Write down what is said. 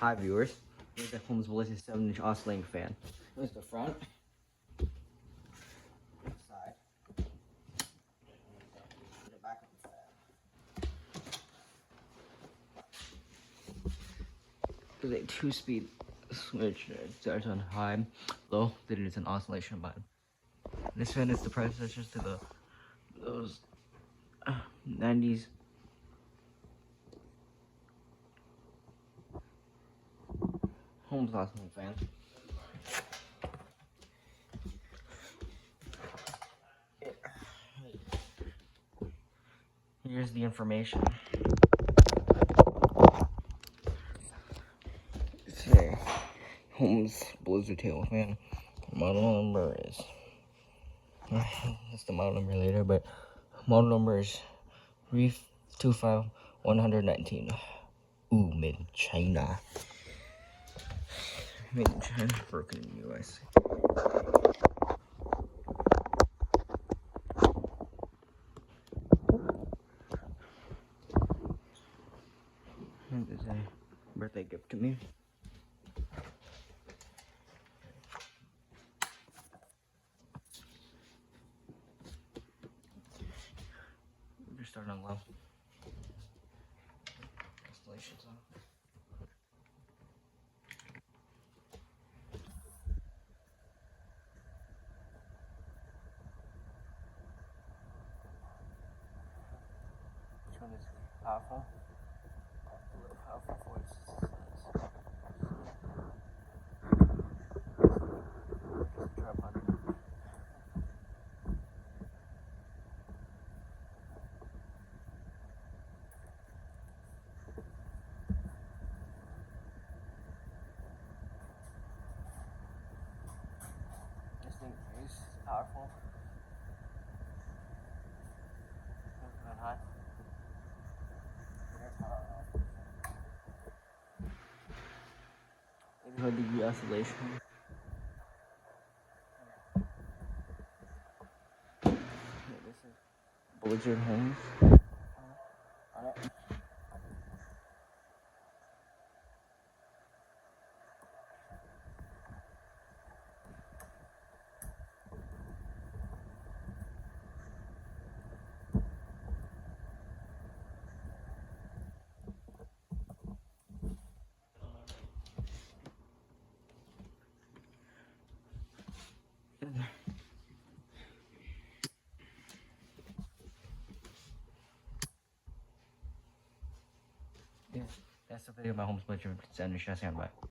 Hi viewers, here's the Holmes Ballistic 7-inch oscillating fan. Here's the front, side, and the back of the fan. There's a 2-speed switch. It starts on high, low, then it's an oscillation button. This fan is the predecessor to those 90s Holmes oscillating fan. Here's the information. It's a Holmes Blizzard Tail fan. Model number is that's the model number later, but model number is 325-119. Ooh, made in China. Made in China, broken in the US. This is a birthday gift to me. We're starting on low. Installation's on. Which one is powerful? A little powerful for its size. Tripod. This thing is powerful. It's high. Maybe degree oscillation. This is Blizzard Holmes. On it. Yeah, that's the video of my Holmes Blizzard 7-inch. Bye.